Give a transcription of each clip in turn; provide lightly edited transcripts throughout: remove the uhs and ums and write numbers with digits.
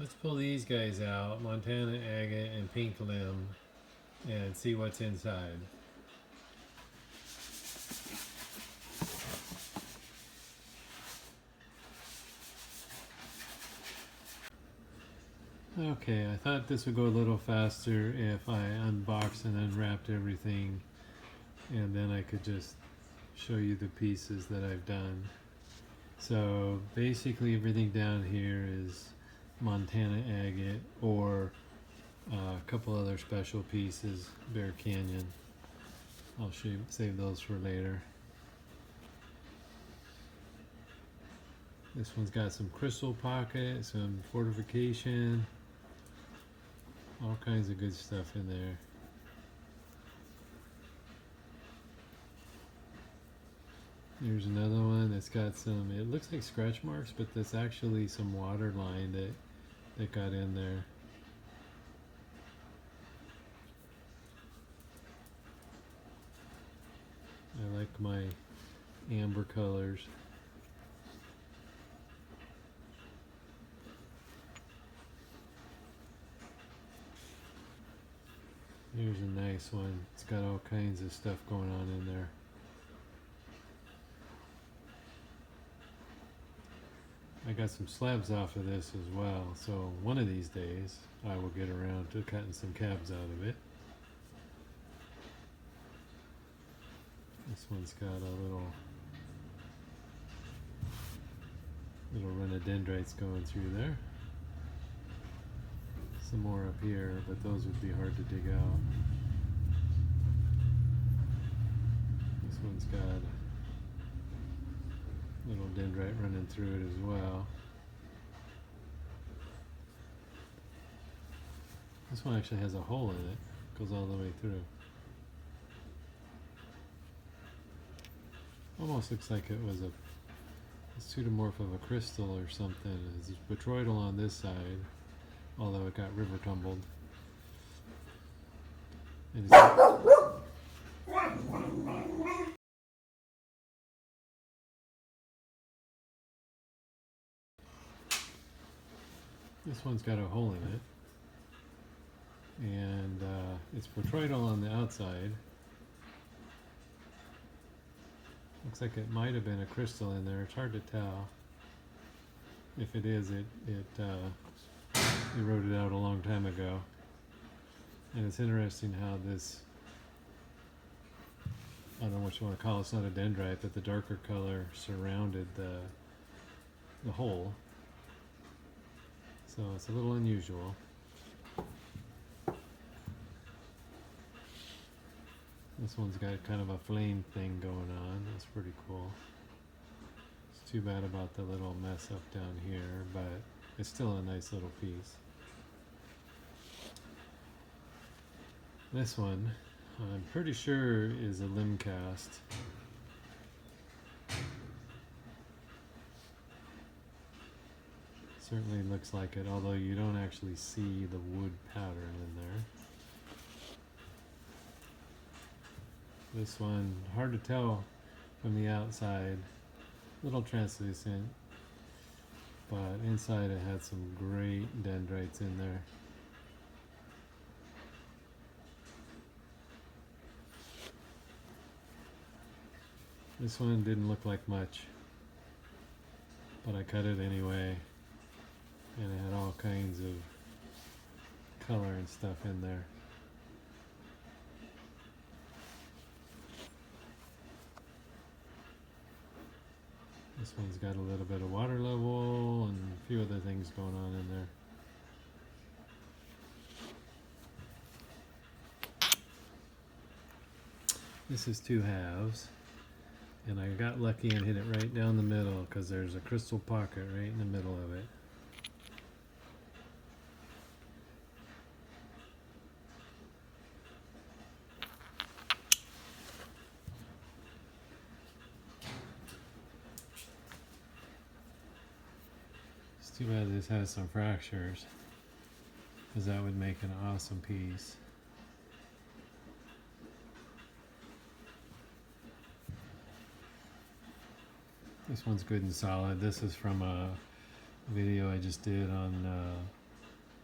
Let's pull these guys out, Montana Agate and Pink Limb, and see what's inside. Okay, I thought this would go a little faster if I unboxed and unwrapped everything, and then I could just show you the pieces that I've done. So basically everything down here is Montana Agate or a couple other special pieces, Bear Canyon. I'll save those for later. This one's got some crystal pocket, some fortification, all kinds of good stuff in there. Here's another one that's got some, it looks like scratch marks, but that's actually some water line that got in there. I like my amber colors. Here's a nice one. It's got all kinds of stuff going on in there. I got some slabs off of this as well, so one of these days I will get around to cutting some cabs out of it. This one's got a little run of dendrites going through there. Some more up here, but those would be hard to dig out. This one's got a little dendrite running through it as well. This one actually has a hole in it, goes all the way through. Almost looks like it was a pseudomorph of a crystal or something. It's botryoidal on this side, although it got river tumbled. And this one's got a hole in it, and it's botryoidal on the outside. Looks like it might have been a crystal in there. It's hard to tell. If it is, it eroded out a long time ago. And it's interesting how this, I don't know what you want to call it, it's not a dendrite, but the darker color surrounded the hole. So it's a little unusual. This one's got kind of a flame thing going on. That's pretty cool. It's too bad about the little mess up down here, but it's still a nice little piece. This one, I'm pretty sure is a limb cast. Certainly looks like it, although you don't actually see the wood pattern in there. This one, hard to tell from the outside, a little translucent, but inside it had some great dendrites in there. This one didn't look like much, but I cut it anyway, and it had all kinds of color and stuff in there. This one's got a little bit of water level and a few other things going on in there. This is 2 halves, and I got lucky and hit it right down the middle because there's a crystal pocket right in the middle of it. It's too bad this has some fractures, because that would make an awesome piece. This one's good and solid. This is from a video I just did on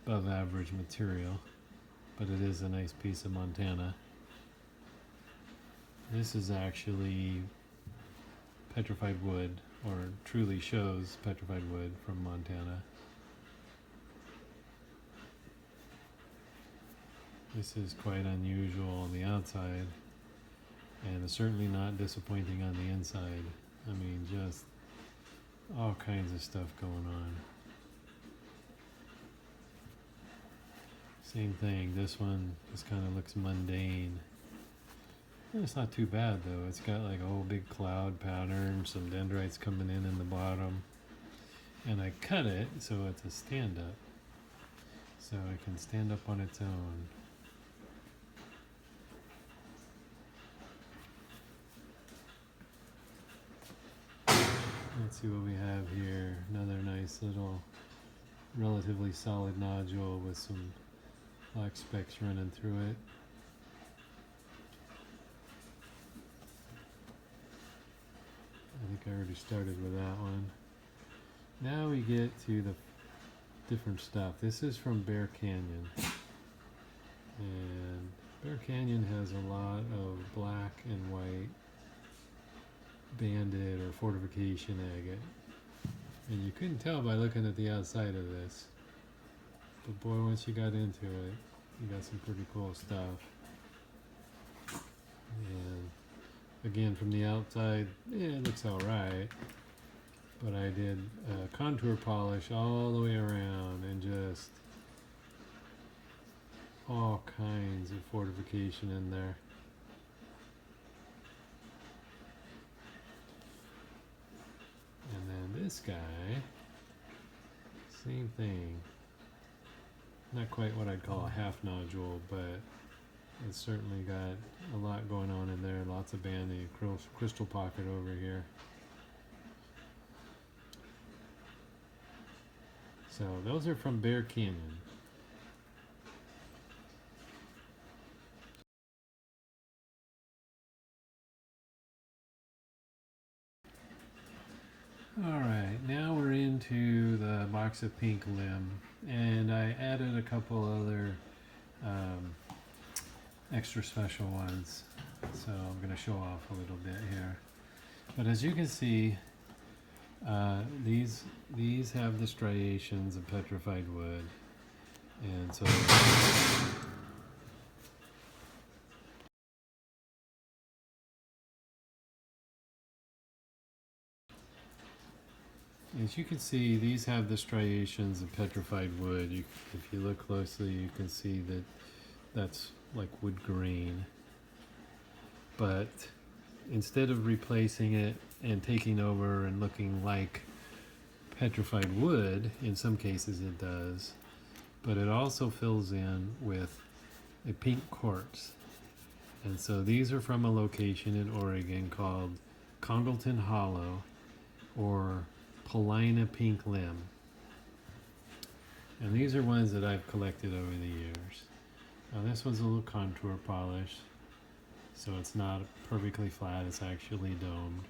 above average material, but it is a nice piece of Montana. This is actually petrified wood, or truly shows petrified wood from Montana. This is quite unusual on the outside, and it's certainly not disappointing on the inside. I mean, just all kinds of stuff going on. Same thing, this one just kind of looks mundane. It's not too bad though. It's got like a whole big cloud pattern, some dendrites coming in the bottom. And I cut it so it's a stand-up. So it can stand up on its own. Let's see what we have here. Another nice little, relatively solid nodule with some black specks running through it. I think I already started with that one. Now we get to the different stuff. This is from Bear Canyon. And Bear Canyon has a lot of black and white banded or fortification agate. And you couldn't tell by looking at the outside of this. But boy, once you got into it, you got some pretty cool stuff. And again, from the outside, yeah, it looks alright. But I did contour polish all the way around and just all kinds of fortification in there. And then this guy, same thing. Not quite what I'd call a half nodule, but it's certainly got a lot going on in there. Lots of banding, crystal pocket over here. So those are from Bear Canyon. Alright, now we're into the box of pink limb, and I added a couple other extra special ones, so I'm going to show off a little bit here. But as you can see, these have the striations of petrified wood, and so as you can see, these have the striations of petrified wood. If you look closely, you can see that that's like wood grain. But instead of replacing it and taking over and looking like petrified wood, in some cases it does, but it also fills in with a pink quartz. And so these are from a location in Oregon called Congleton Hollow, or Paulina Pink Limb. And these are ones that I've collected over the years. Now this one's a little contour polish, so it's not perfectly flat, it's actually domed.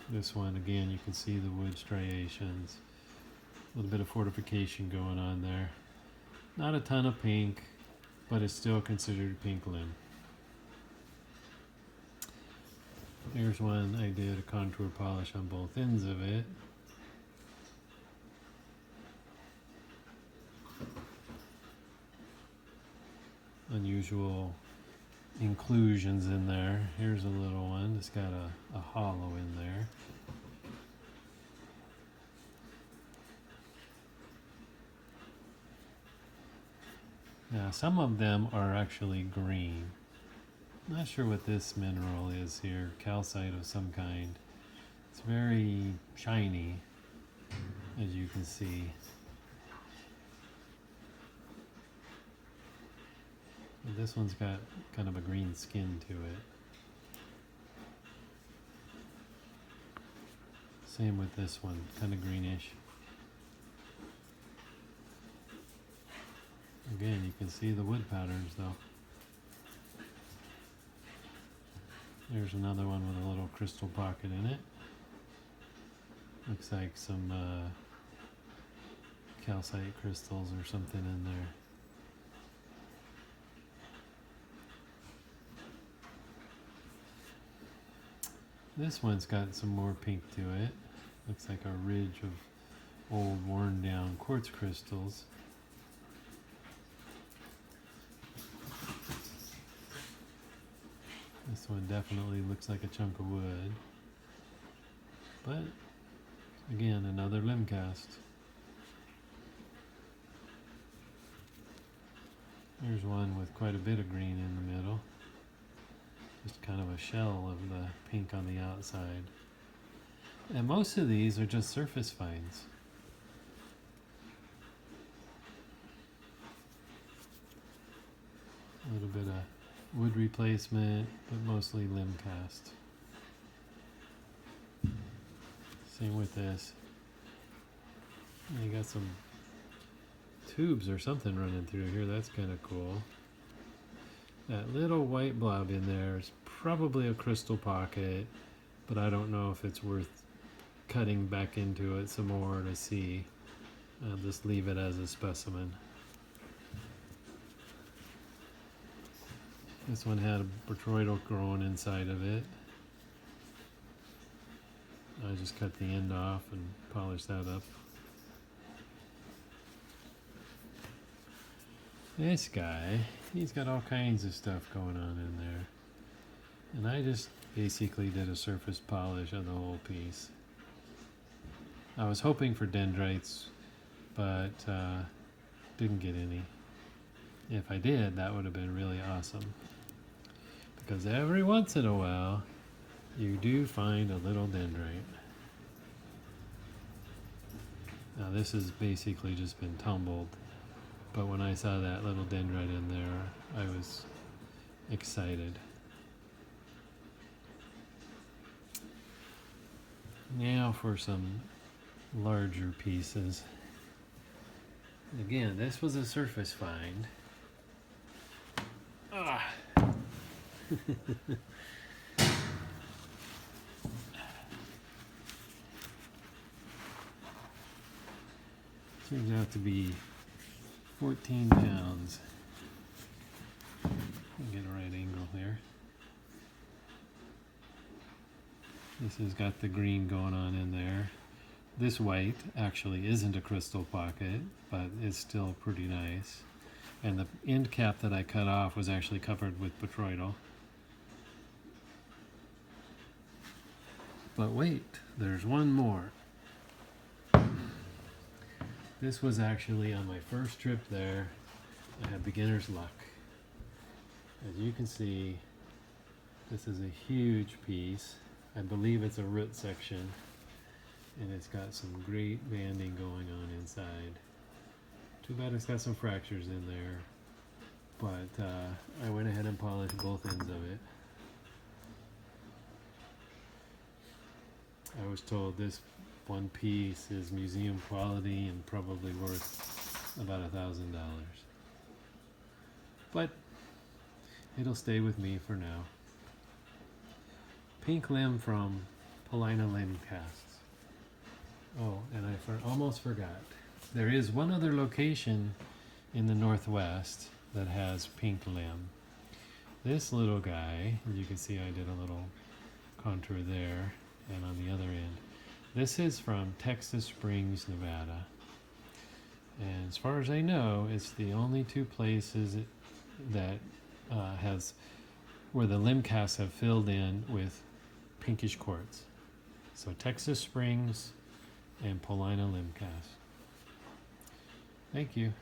This one, again, you can see the wood striations. A little bit of fortification going on there. Not a ton of pink, but it's still considered pink limb. Here's one I did a contour polish on both ends of it. Unusual inclusions in there. Here's a little one. It's got a hollow in there. Now some of them are actually green. Not sure what this mineral is here. Calcite of some kind. It's very shiny, as you can see. But this one's got kind of a green skin to it. Same with this one, kind of greenish. Again, you can see the wood patterns though. There's another one with a little crystal pocket in it. Looks like some calcite crystals or something in there. This one's got some more pink to it. Looks like a ridge of old worn down quartz crystals. This one definitely looks like a chunk of wood. But again, another limb cast. There's one with quite a bit of green in the middle. Just kind of a shell of the pink on the outside. And most of these are just surface finds. A little bit of wood replacement, but mostly limb cast. Same with this. You got some tubes or something running through here. That's kind of cool. That little white blob in there is probably a crystal pocket, but I don't know if it's worth cutting back into it some more to see. I'll just leave it as a specimen. This one had a botryoidal growing inside of it. I just cut the end off and polished that up. This guy, he's got all kinds of stuff going on in there. And I just basically did a surface polish of the whole piece. I was hoping for dendrites, but didn't get any. If I did, that would have been really awesome. Because every once in a while, you do find a little dendrite. Now this has basically just been tumbled. But when I saw that little dendrite in there, I was excited. Now for some larger pieces. Again, this was a surface find. Ah. Turns out to be 14 pounds. Get a right angle here. This has got the green going on in there. This white actually isn't a crystal pocket, but it's still pretty nice. And the end cap that I cut off was actually covered with botryoidal. But wait, there's one more. This was actually on my first trip there. I had beginner's luck. As you can see, this is a huge piece. I believe it's a root section, and it's got some great banding going on inside. Too bad it's got some fractures in there, but I went ahead and polished both ends of it. I was told this one piece is museum quality and probably worth about $1,000. But it'll stay with me for now. Pink limb from Paulina Limb Casts. Oh, and I almost forgot. There is one other location in the Northwest that has pink limb. This little guy, as you can see, I did a little contour there and on the other end. This is from Texas Springs, Nevada. And as far as I know, it's the only two places that where the limb casts have filled in with pinkish quartz. So Texas Springs and Paulina Limb Cast. Thank you.